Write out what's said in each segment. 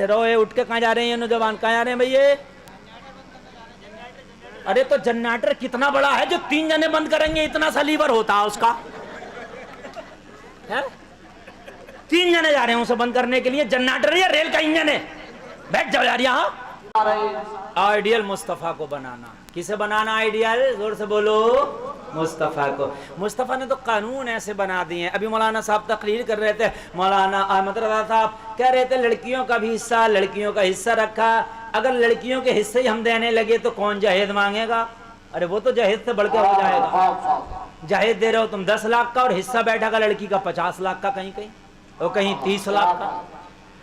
रोए उठ के कहाँ जा रहे हैं ये नौजवान, कहाँ जा रहे हैं भैया? अरे तो जनरेटर कितना बड़ा है जो 3 जने बंद करेंगे, इतना सा लीवर होता है उसका है? 3 जने जा रहे हैं उसे बंद करने के लिए। जनरेटर या रेल का इंजन है? बैठ जाओ यार यहाँ। आइडियल मुस्तफा को बनाना। किसे बनाना आइडियल? जोर से बोलो, मुस्तफा को। मुस्तफा ने तो कानून ऐसे बना दिए हैं। अभी मौलाना साहब तकरीर कर रहे थे, मौलाना अहमद रजा साहब कह रहे थे लड़कियों का भी हिस्सा, लड़कियों का हिस्सा रखा। अगर लड़कियों के हिस्से ही हम देने लगे तो कौन जहेज मांगेगा? अरे वो तो जहेज से बढ़ के हो जाएगा। जहेज दे रहे हो तुम 10 लाख का और हिस्सा बैठेगा लड़की का 50 लाख का, कहीं कहीं और कहीं 30 लाख का।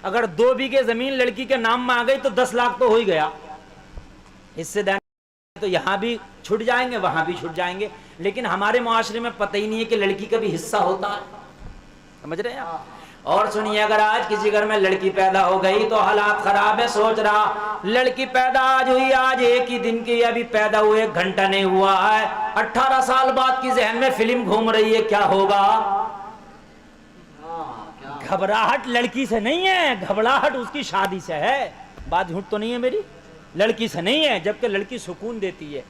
अगर 2 बीघे जमीन लड़की के नाम में आ गई तो 10 लाख तो हो ही गया। इससे देने तो यहाँ भी छूट जाएंगे, वहां भी छूट जाएंगे। लेकिन हमारे मुआशरे में पता ही नहीं है कि लड़की का भी हिस्सा होता है। समझ रहे हैं आप? और सुनिए, अगर आज किसी घर में लड़की पैदा हो गई तो हालात खराब है। सोच रहा लड़की पैदा आज हुई, आज एक ही दिन की, अभी पैदा हुए 1 घंटा नहीं हुआ है, 18 साल बाद की जहन में फिल्म घूम रही है, क्या होगा? घबराहट लड़की से नहीं है, घबराहट उसकी शादी से है। बात झूठ तो नहीं है मेरी? लड़की से नहीं है, जबकि लड़की सुकून देती है।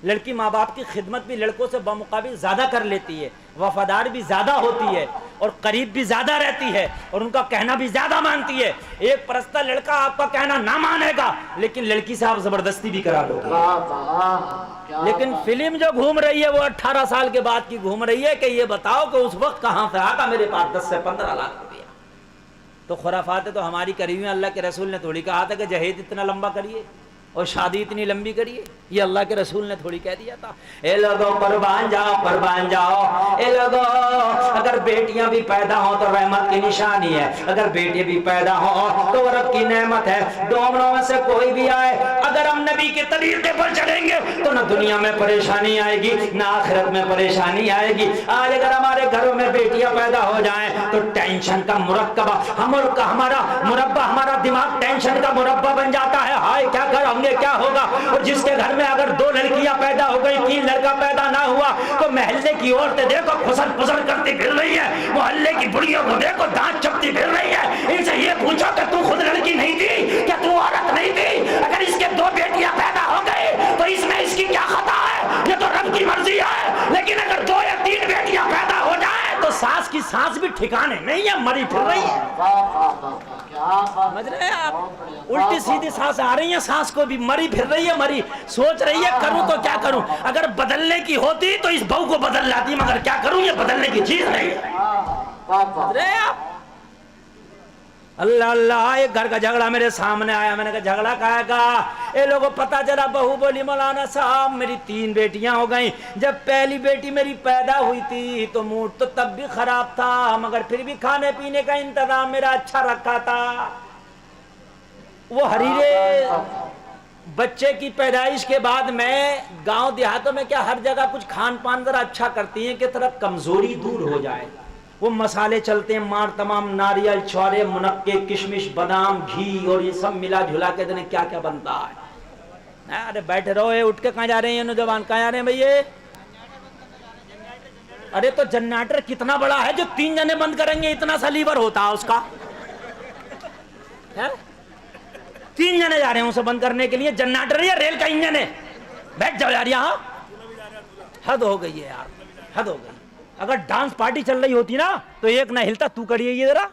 लड़की माँ बाप की खिदमत भी लड़कों से बमुकाबिल ज्यादा कर लेती है, वफादार भी ज्यादा होती है और करीब भी ज्यादा रहती है और उनका कहना भी ज्यादा मानती है। एक परस्ता लड़का आपका कहना ना मानेगा, लेकिन लड़की से आप जबरदस्ती भी करा लोगे। लेकिन फिल्म जो घूम रही है वो 18 साल के बाद की घूम रही है कि ये बताओ कि उस वक्त कहां से आका मेरे पास 10 से 15 लाख रुपया। तो खुराफात है तो हमारी करी हुई। अल्लाह के रसूल ने थोड़ी कहा था कि जहेज इतना लंबा करिए और शादी इतनी लंबी करिए, ये अल्लाह के रसूल ने थोड़ी कह दिया था। ए लोगों कुर्बान जाओ, कुर्बान जाओ। ए लोगों, अगर बेटियां भी पैदा हो तो रहमत की निशानी है, अगर बेटे भी पैदा हो तो रब की नेमत है। दोनों में से कोई भी आए, अगर हम नबी के तरीके पर चलेंगे तो ना दुनिया में परेशानी आएगी ना आखिरत में परेशानी आएगी। आज अगर हमारे घरों में बेटियां पैदा हो जाएं तो टेंशन का मुरक्कबा हमारा मुरब्बा, हमारा दिमाग टेंशन का मुरब्बा बन जाता है। हाय क्या करें, क्या होगा? और जिसके घर में अगर 2 लड़कियां पैदा हो गई, 3 लड़का पैदा ना हुआ तो महल्ले की औरतें देखो खुसर फुसर करती फिर रही है, मोहल्ले की बुढ़ियों को देखो दांत चपती फिर रही है। इनसे ये पूछो कि तू खुद लड़की नहीं थी क्या, तू औरत नहीं थी? अगर इसके 2 बेटियां पैदा हो गई तो इसमें इसकी क्या खता है? ये तो रब की मर्जी है। लेकिन अगर 2 या 3 बेटियां पैदा हो जाए तो सास की सांस भी ठिकाने नहीं है, मरी फिर रही है। समझ रहे हैं आप? उल्टी सीधी सांस आ रही है, सांस को भी मरी फिर रही है, मरी सोच रही है करूं तो क्या करूं। अगर बदलने की होती तो इस बहू को बदल लाती, मगर क्या करूं, ये बदलने की चीज नहीं है। समझ रहे हैं आप? अल्लाह अल्लाह, एक घर का झगड़ा मेरे सामने आया। मैंने कहा झगड़ा काहे का? ये लोगों पता चला, बहू बोली मौलाना साहब मेरी 3 बेटियां हो गई। जब पहली बेटी मेरी पैदा हुई थी तो मूड तो तब भी खराब था, मगर फिर भी खाने पीने का इंतजाम मेरा अच्छा रखा था। वो हरीरे बच्चे की पैदाइश के बाद मैं गांव देहातों में क्या हर जगह कुछ खान पान जरा अच्छा करती हैं कि तरफ कमजोरी दूर हो जाए। वो मसाले चलते हैं मार तमाम, नारियल, छुआरे, मुनक्के, किशमिश, बादाम, घी और ये सब मिला झुला के देने क्या क्या बनता है। अरे बैठे रहो, ये उठ के कहाँ जा रहे हैं ये नौजवान, कहाँ जा रहे हैं भैया? अरे तो जनरेटर कितना बड़ा है जो 3 जने बंद करेंगे, इतना सा लीवर होता है उसका है? 3 जने जा रहे हैं उसे बंद करने के लिए। जनरेटर या रेल का इंजन है? बैठ जाओ यार यहाँ। हद हो गई है यार, हद हो गई। अगर डांस पार्टी चल रही होती ना तो एक ना हिलता, तू करिए ये जरा,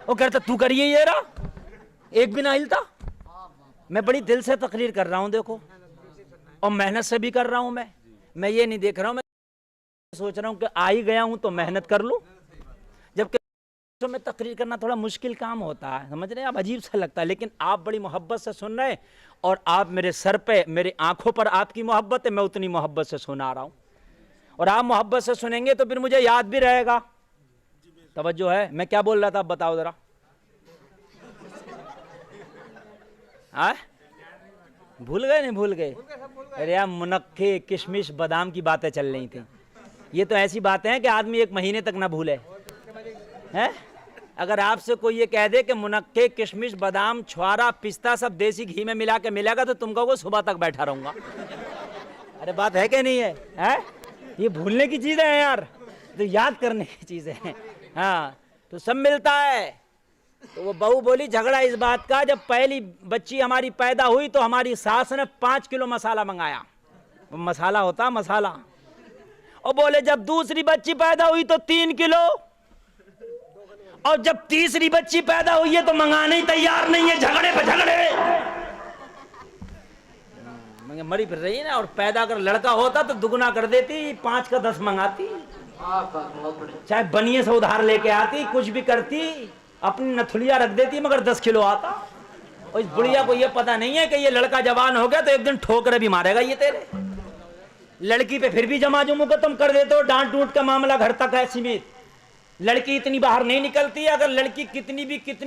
वो कहता तू करिए ये जरा, एक भी ना हिलता। मैं बड़ी दिल से तकरीर कर रहा हूं देखो, और मेहनत से भी कर रहा हूं। मैं ये नहीं देख रहा हूं, मैं सोच रहा हूं कि आ ही गया हूं तो मेहनत कर लूं। जबकि में तकरीर करना थोड़ा मुश्किल काम होता है, समझ रहे हैं आप? अजीब सा लगता है, लेकिन आप बड़ी मोहब्बत से सुन रहे हैं और आप मेरे सर पे, मेरी आंखों पर आपकी मोहब्बत है, मैं उतनी मोहब्बत से सुना रहा हूं। और आप मोहब्बत से सुनेंगे तो फिर मुझे याद भी रहेगा। तवज्जो है? मैं क्या बोल रहा था, आप बताओ जरा। भूल गए? नहीं भूल गए? अरे यार, मुनक्के, किशमिश, बादाम की बातें चल रही थी। ये तो ऐसी बातें हैं कि आदमी 1 महीने तक ना भूले है। अगर आपसे कोई ये कह दे कि मुनक्के, किशमिश, बादाम, छुआरा, पिस्ता सब देसी घी में मिला के मिलेगा तो तुम कहोगे सुबह तक बैठा रहूंगा। अरे बात है कि नहीं है? ये भूलने की चीजें हैं यार, तो याद करने की चीजें हैं। हाँ, तो सब मिलता है। تو وہ بہو بولی جھگڑا اس بات کا، جب پہلی بچی ہماری پیدا ہوئی تو ہماری ساس نے 5 کلو مسالہ منگایا، مسالہ ہوتا مسالہ، اور بولے جب دوسری بچی پیدا ہوئی تو 3 کلو، اور جب تیسری بچی پیدا ہوئی ہے تو منگانے ہی تیار نہیں ہے، جھگڑے پہ جھگڑے، مری پھر رہی ہے نا۔ اور پیدا اگر لڑکا ہوتا تو دگنا کر دیتی، 5 کا 10 منگاتی، چاہے بنیے سے ادھار لے کے آتی، کچھ بھی کرتی، اپنی نتھلیا رکھ دیتی، مگر 10 کلو آتا۔ اور اس بڑھیا کو یہ پتا نہیں ہے کہ یہ لڑکا جوان ہو گیا تو ایک دن ٹھوکرے بھی مارے گا یہ تیرے۔ لڑکی پہ پھر بھی جمع جمع کو تم کر دیتے ہو، ڈانٹ ڈوٹ کا معاملہ گھر تک ہے سمیت۔ لڑکی اتنی باہر نہیں نکلتی ہے، اگر لڑکی کتنی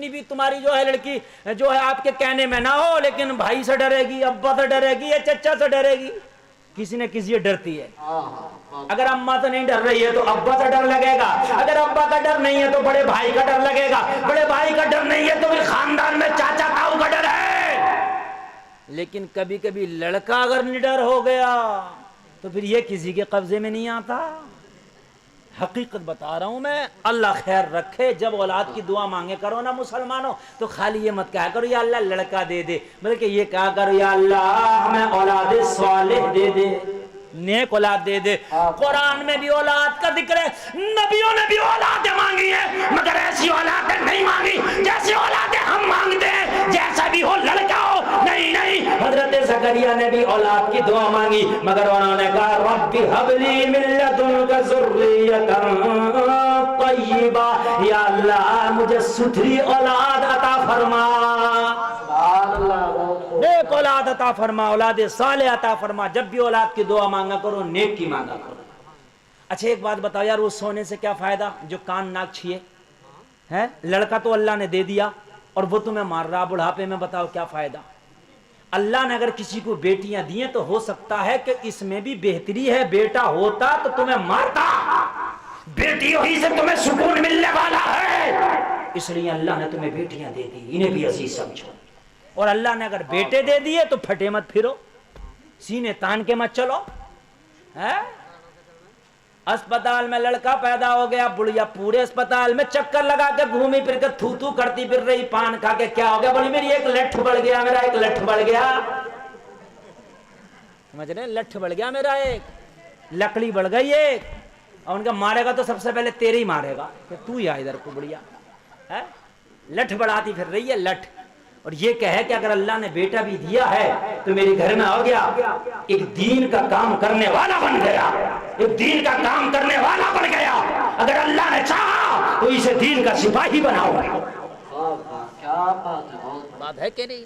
بھی تمہاری جو ہے لڑکی جو ہے آپ کے کہنے میں نہ ہو، لیکن بھائی سے ڈرے گی، ابا سے ڈرے گی، یا چچا سے ڈرے گی، کسی نہ کسی سے ڈرتی ہے۔ اگر اماں سے نہیں ڈر رہی ہے تو ابا سے ڈر لگے گا، اگر ابا کا ڈر نہیں ہے تو بڑے بھائی کا ڈر لگے گا، بڑے بھائی کا ڈر نہیں ہے تو پھر خاندان میں چاچا تاؤ کا ڈر ہے۔ لیکن کبھی کبھی لڑکا اگر نڈر ہو گیا تو پھر یہ کسی کے قبضے میں نہیں آتا۔ حقیقت بتا رہا ہوں میں، اللہ خیر رکھے۔ جب اولاد کی دعا مانگے کرو نا مسلمانوں، تو خالی یہ مت کہا کرو یا اللہ لڑکا دے دے، بلکہ یہ کہا کرو یا اللہ ہمیں اولاد صالح دے دے، نیک اولاد دے دے۔ قرآن میں بھی اولاد کا ذکر ہے، نبیوں نے بھی اولادیں مانگی ہیں، مگر ایسی اولادیں نہیں مانگی جیسی اولادیں ہم مانگتے ہیں، جیسا بھی ہو لڑکا ہو، نہیں، حضرت زکریا نے بھی اولاد کی دعا مانگی، مگر انہوں نے کہا رب ہب لی من لدنک ذریۃ طیبہ، یا اللہ مجھے ستھری اولاد عطا فرما، نیک اولاد عطا فرما، اولاد صالح عطا فرما۔ جب بھی اولاد کی دعا مانگا کرو نیک کی مانگا کرو۔ اچھا ایک بات بتاؤ یار، اس سونے سے کیا فائدہ جو کان ناک چھیے ہے؟ لڑکا تو اللہ نے دے دیا اور وہ تمہیں مار رہا بڑھاپے میں، بتاؤ کیا فائدہ؟ اللہ نے اگر کسی کو بیٹیاں دی ہیں تو ہو سکتا ہے کہ اس میں بھی بہتری ہے، بیٹا ہوتا تو تمہیں مارتا، بیٹی ہوئی سے تمہیں سکون ملنے والا ہے، اس لیے اللہ نے تمہیں بیٹیاں دے دی، انہیں بھی عزیز سمجھو۔ اور اللہ نے اگر بیٹے دے دیے تو پھٹے مت پھرو، سینے تان کے مت چلو۔ اسپتال میں لڑکا پیدا ہو گیا، بڑھیا پورے اسپتال میں چکر لگا کے گھومی پھر کے تھو کرتی پھر رہی، پان کھا کے کیا ہو گیا؟ بولی میری ایک لٹھ بڑھ گیا، میرا ایک لٹھ بڑھ گیا، سمجھ رہے؟ لٹھ بڑھ گیا میرا، ایک لکڑی بڑھ گئی ایک، اور ان کا مارے گا تو سب سے پہلے تیرے ہی مارے گا کہ تو ہی آ ادھر کو، بڑھیا ہے لٹھ بڑھاتی پھر رہی ہے لٹھ۔ اور یہ کہے کہ اگر اللہ نے بیٹا بھی دیا ہے تو میرے گھر میں ہو گیا ایک دین کا کام کرنے والا بن گیا، ایک دین کا کام کرنے والا بن گیا، اگر اللہ نے چاہا تو اسے دین کا سپاہی بناؤ۔ بات ہے کہ نہیں؟